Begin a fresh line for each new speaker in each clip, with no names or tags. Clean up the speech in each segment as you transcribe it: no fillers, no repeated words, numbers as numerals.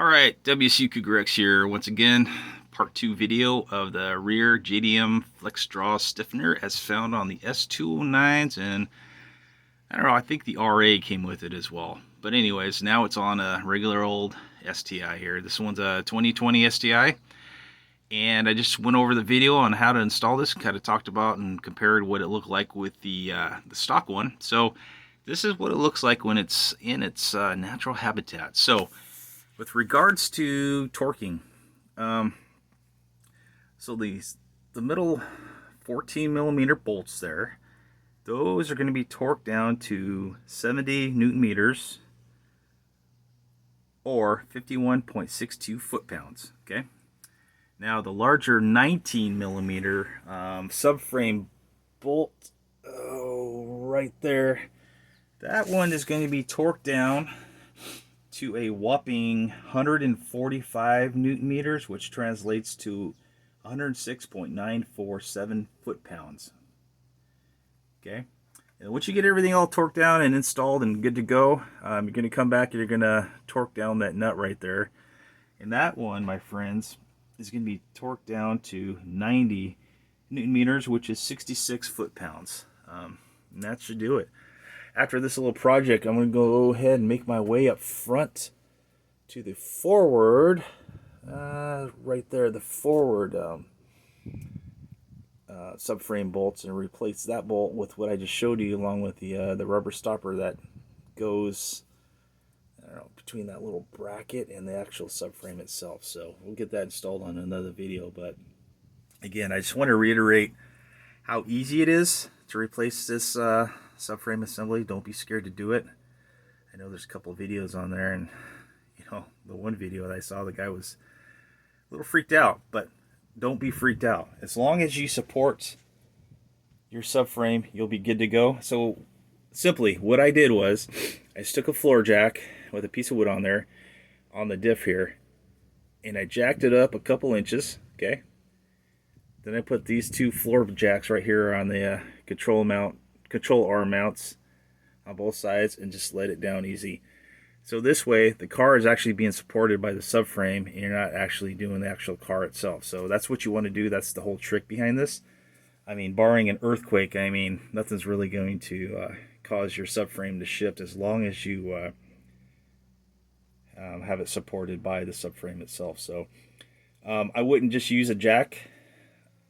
Alright, WCU WRX here once again. Part 2 video of the rear JDM flex draw stiffener as found on the S209s, and I don't know, I think the RA came with it as well. But anyways, now it's on a regular old STI here. This one's a 2020 STI, and I just went over the video on how to install this, kind of talked about and compared what it looked like with the stock one. So this is what it looks like when it's in its natural habitat. So with regards to torquing, so the middle 14 millimeter bolts there, those are going to be torqued down to 70 Newton meters or 51.62 foot-pounds. Okay. Now the larger 19 millimeter subframe bolt, right there, that one is going to be torqued down to a whopping 145 Newton meters, which translates to 106.947 foot-pounds. Okay, and once you get everything all torqued down and installed and good to go, you're going to come back and you're going to torque down that nut right there. And that one, my friends, is going to be torqued down to 90 Newton meters, which is 66 foot-pounds. And that should do it. After this little project, I'm going to go ahead and make my way up front to the forward, right there, the forward subframe bolts, and replace that bolt with what I just showed you, along with the rubber stopper that goes, I don't know, between that little bracket and the actual subframe itself. So we'll get that installed on another video. But again, I just want to reiterate how easy it is to replace this subframe assembly. Don't be scared to do it. I know there's a couple of videos on there, and you know, the one video that I saw, the guy was a little freaked out, but don't be freaked out. As long as you support your subframe, you'll be good to go. So simply what I did was I just took a floor jack with a piece of wood on there on the diff here, and I jacked it up a couple inches. Okay, then I put these two floor jacks right here on the control arm mounts on both sides, and just let it down easy. So this way the car is actually being supported by the subframe, and you're not actually doing the actual car itself. So that's what you want to do. That's the whole trick behind this. I mean, barring an earthquake, I mean, nothing's really going to cause your subframe to shift as long as you have it supported by the subframe itself. So I wouldn't just use a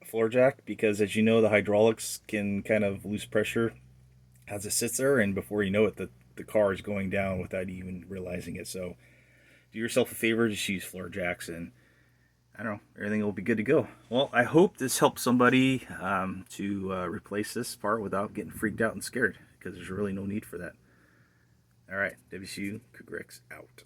floor jack, because as you know, the hydraulics can kind of lose pressure as it sits there, and before you know it, the car is going down without even realizing it. So do yourself a favor, just use floor jacks, and I don't know, everything will be good to go. Well, I hope this helps somebody to replace this part without getting freaked out and scared, because there's really no need for that. All right, WCU WRX out.